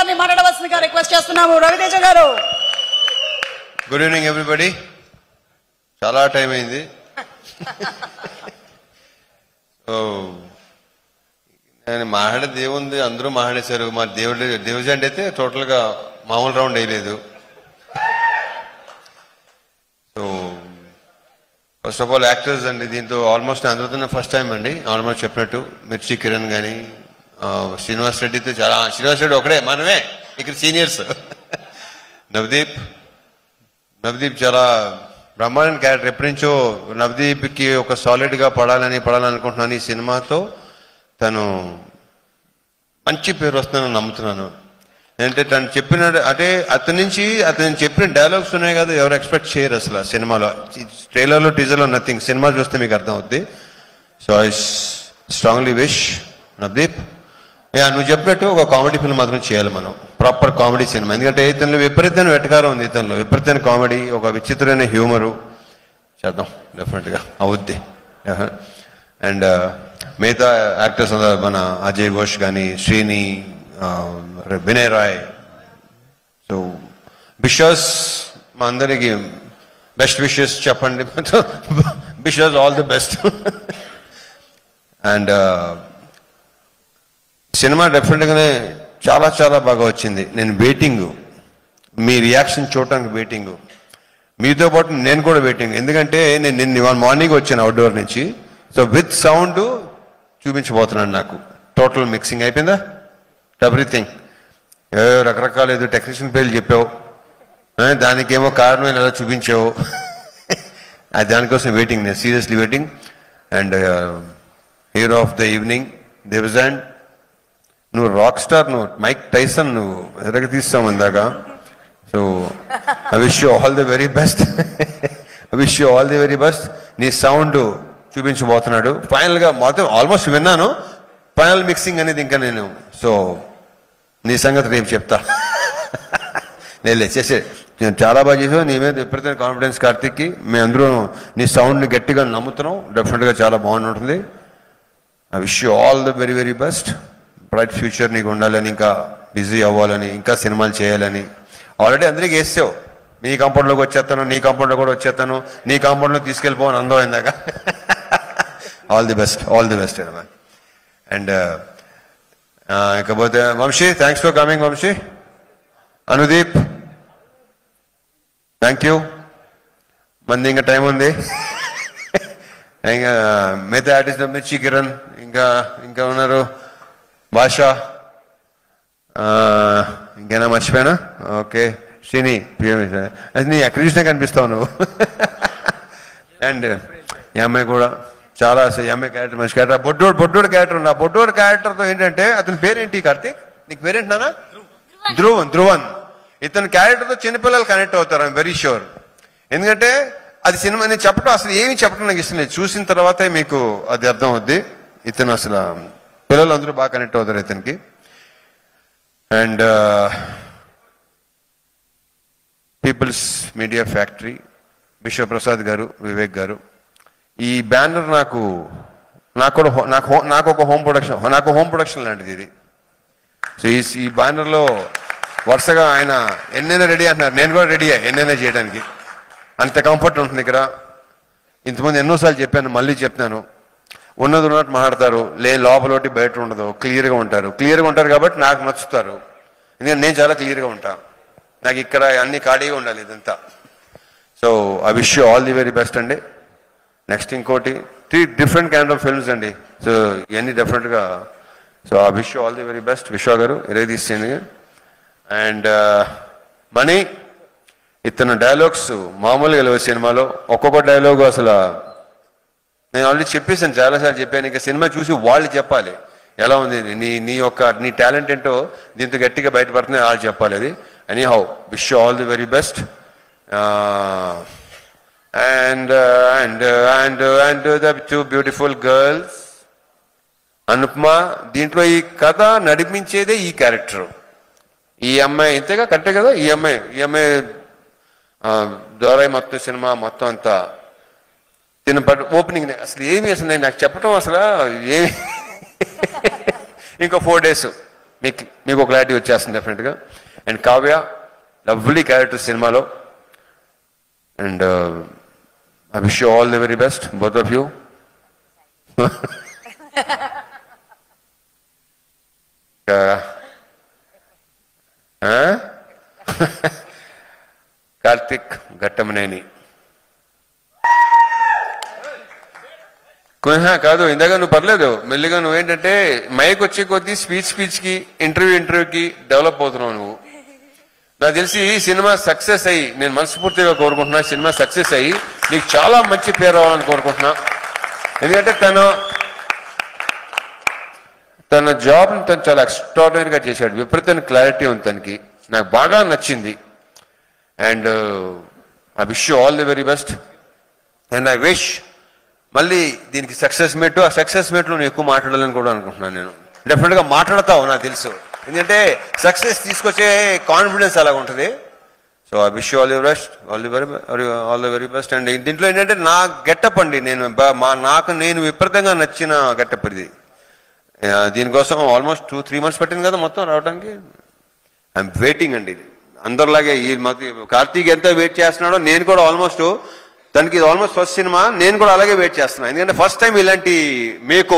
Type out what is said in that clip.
గారిని మాట్లాడవలసిందిగా రిక్వెస్ట్ చేస్తున్నాము. రవితేజ గారు. Good evening everybody. చాలా టైం అయింది. నేను మాట్లాడేది ఏముంది, అందరూ మాట్లాడేశారు. మా డివిజన్ అయితే టోటల్గా మామూలు రౌండ్ వేయలేదు. So first of all actors అండి, దీంతో ఆల్మోస్ట్ అందరితో ఫస్ట్ టైం అండి. ఆల్మోస్ట్ చెప్పినట్టు మిర్చి కిరణ్ కానీ శ్రీనివాస్ రెడ్డితో చాలా, శ్రీనివాస్ రెడ్డి ఒకడే మనమే ఇక్కడ సీనియర్స్. నవదీప్ చాలా బ్రహ్మాండ క్యారెక్టర్. ఎప్పటి నుంచో నవదీప్కి ఒక సాలిడ్గా పడాలనుకుంటున్నాను. ఈ సినిమాతో తను మంచి పేరు వస్తుందని నమ్ముతున్నాను. అంటే తను చెప్పిన అంటే అతను చెప్పిన డైలాగ్స్ ఉన్నాయి కదా, ఎవరు ఎక్స్పెక్ట్ చేయరు అసలు సినిమాలో. ట్రైలర్లో టీజర్లో నథింగ్. సినిమా చూస్తే మీకు అర్థం అవుద్ది. So I strongly wish Navdeep, నువ్వు చెప్పినట్టు ఒక కామెడీ ఫిల్మ్ మాత్రం చేయాలి మనం, ప్రాపర్ కామెడీ సినిమా. ఎందుకంటే ఇతనిలో విపరీతమైన వెటకారం ఉంది, ఇతనిలో విపరీతమైన కామెడీ, ఒక విచిత్రమైన హ్యూమరు. చేద్దాం, డెఫినెట్గా అవుద్ది. అండ్ మిగతా యాక్టర్స్ మన అజయ్ ఘోష్ కానీ, శ్రీని, వినయ్ రాయ్. సో విషెస్ మా అందరికి బెస్ట్ విషెస్ చెప్పండి. Wishes all the best. And cinema డెఫినెట్గానే చాలా చాలా బాగా వచ్చింది. నేను వెయిటింగ్, మీ రియాక్షన్ చూడటానికి వెయిటింగ్, మీతో పాటు నేను కూడా వెయిటింగ్. ఎందుకంటే నేను నిన్న మార్నింగ్ వచ్చాను అవుట్డోర్ నుంచి. సో విత్ సౌండ్ చూపించబోతున్నాను. నాకు టోటల్ మిక్సింగ్ అయిపోయిందా, ఎవ్రీథింగ్. రకరకాల ఏదో టెక్నీషియన్ పేర్లు చెప్పావు, దానికేమో కారణం ఎలా చూపించావు. దానికోసం వెయిటింగ్, నేను seriously waiting. And hero of the evening Devajan, నువ్వు రాక్ స్టార్, నువ్వు మైక్ టైసన్, నువ్వు ఎదగ తీస్తావు ఇందాక. So I wish you all the very best. I wish you all the very best. నీ సౌండ్ చూపించబోతున్నాడు ఫైనల్గా. మొత్తం ఆల్మోస్ట్ విన్నాను, ఫైనల్ మిక్సింగ్ అనేది ఇంకా నేను. సో నీ సంగతి రేపు చెప్తా. నేను చేసే నేను చాలా బాగా చేసావు. నీ మీద ఎప్పుడైతే కాన్ఫిడెన్స్ కార్తిక్కి, మేము అందరూ నీ సౌండ్ని గట్టిగా నమ్ముతున్నాం. డెఫినెట్గా చాలా బాగుంటుంది. I wish you all the very very best. Bright future నీకు ఉండాలని, ఇంకా బిజీ అవ్వాలని, ఇంకా సినిమాలు చేయాలని. ఆల్రెడీ అందరికీ వేసావు, నీ కాంపౌండ్లోకి వచ్చేస్తాను, నీ కాంపౌండ్లో కూడా వచ్చేస్తాను, నీ కాంపౌండ్లో తీసుకెళ్ళిపోవని అందం అయిందాక. All the best, all the best. And ఇకపోతే Vamsi, thanks for coming Vamsi. Anudeep, thank you. మంది ఇంకా టైం ఉంది. ఇంకా మిగతా ఆర్టిస్ట్ మిర్చి కిరణ్, ఇంకా ఉన్నారు భాష, ఇంకేనా మర్చిపోయానా? ఓకే, శ్రీని, అది నీ ఎక్కడ చూసినా కనిపిస్తావు నువ్వు. అండ్ ఈ అమ్మాయి కూడా చాలా, ఈ అమ్మాయి క్యారెక్టర్ మంచి క్యారెక్టర్. బొడ్డోడు క్యారెక్టర్ ఉంది. ఆ బొడ్డోడు క్యారెక్టర్తో ఏంటంటే, అతని పేరేంటి కార్తీక్? నీకు పేరేంటి నానా? ధ్రువన్. ఇతని క్యారెక్టర్తో చిన్నపిల్లలు కనెక్ట్ అవుతారు, ఐఎమ్ వెరీ షూర్. ఎందుకంటే అది సినిమా నేను చెప్పడం, అసలు ఏమి చెప్పడం నాకు ఇష్టం లేదు. చూసిన తర్వాతే మీకు అది అర్థం అవుద్ది. ఇతను అసలు పిల్లలు అందరూ బాగా కనెక్ట్ అవుతారు ఇతనికి. And People's Media Factory, Vishwaprasad garu, Vivek గారు. ఈ బ్యానర్ నాకు ఒక హోమ్ ప్రొడక్షన్ లాంటిది ఇది. సో ఈ బ్యానర్లో వరుసగా ఆయన ఎన్నైనా రెడీ అంటున్నారు, నేను కూడా రెడీ ఎన్నైనా చేయడానికి. అంత కంఫర్ట్ ఉంటుంది ఇక్కడ. ఇంతకుముందు ఎన్నోసార్లు చెప్పాను, మళ్ళీ చెప్తాను. ఉన్నది ఉన్నట్టు మాట్లాడతారు, లోపల బయట ఉండదు, క్లియర్గా ఉంటారు కాబట్టి నాకు నచ్చుతారు. ఎందుకంటే నేను చాలా క్లియర్గా ఉంటాను. నాకు ఇక్కడ అన్ని ఖాళీగా ఉండాలి ఇదంతా. So I wish you all the very best అండి. నెక్స్ట్ ఇంకోటి 3 డిఫరెంట్ కైండ్ ఆఫ్ ఫిల్మ్స్ అండి. సో ఇవన్నీ డెఫినెట్గా. So I wish you all the very best. విశ్వ గారు ఇరవై తీసేయండి. అండ్ మనీ, ఇతను డైలాగ్స్ మామూలుగా లేవు సినిమాలో. ఒక్కొక్క డైలాగు అసలు నేను ఆల్రెడీ చెప్పేసాను, చాలాసార్లు చెప్పాను. ఇంకా సినిమా చూసి వాళ్ళు చెప్పాలి ఎలా ఉంది, నీ టాలెంట్ ఏంటో దీంతో గట్టిగా బయటపడుతుంది, వాళ్ళు చెప్పాలి అది. Any how, wish you all the very best. And the 2 beautiful girls. Anupama, దీంట్లో ఈ కథ నడిపించేదే ఈ క్యారెక్టర్. ఈ అమ్మాయి ఇంతేగా, కరెక్టే కదా. ఈ అమ్మాయి ద్వారా మొత్తం సినిమా మొత్తం అంతా ఓపెనింగ్ అసలు ఏమి, అసలు నాకు చెప్పడం అసలు ఏమి. ఇంకో 4 days మీకు ఒక క్లారిటీ వచ్చేస్తుంది డెఫినెట్గా. అండ్ కావ్య లవ్లీ క్యారెక్టర్ సినిమాలో. And I wish you all the very best both of you. Karthik Ghattamaneni కాదు, ఇందాక నువ్వు పర్లేదు, మెల్లిగా నువ్వేంటంటే మైక్ వచ్చే కొద్దీ స్పీచ్కి ఇంటర్వ్యూకి డెవలప్ అవుతున్నావు నువ్వు. నాకు తెలిసి ఈ సినిమా సక్సెస్ అయ్యి, నేను మనస్ఫూర్తిగా కోరుకుంటున్నా, సినిమా సక్సెస్ అయ్యి నీకు చాలా మంచి పేరు రావాలని కోరుకుంటున్నా. ఎందుకంటే తన జాబ్ని తను చాలా ఎక్స్ట్రాడినరీగా చేశాడు. విపరీతమైన క్లారిటీ ఉంది తనకి, నాకు బాగా నచ్చింది. And I wish you all the very best. And I wish మళ్ళీ దీనికి సక్సెస్ మీట్, ఆ సక్సెస్ మీట్లో నేను ఎక్కువ మాట్లాడాలని కూడా అనుకుంటున్నాను. నేను డెఫినెట్గా మాట్లాడతావు నాకు తెలుసు, ఎందుకంటే సక్సెస్ తీసుకొచ్చే కాన్ఫిడెన్స్ అలాగ ఉంటుంది. So I wish you all the best, all the very best. And దీంట్లో ఏంటంటే నా గెటప్ అండి, నేను విపరీతంగా నచ్చిన గెటప్ ఇది. దీనికోసం ఆల్మోస్ట్ 2-3 months పట్టింది కదా మొత్తం రావడానికి. ఐఎమ్ వెయిటింగ్ అండి. అందరిలాగే ఈ కార్తీక్ ఎంత వెయిట్ చేస్తున్నాడో నేను కూడా ఆల్మోస్ట్, తనకి ఆల్మోస్ట్ ఫస్ట్ సినిమా, నేను కూడా అలాగే వెయిట్ చేస్తున్నాను. ఎందుకంటే ఫస్ట్ టైం ఇలాంటి మేకో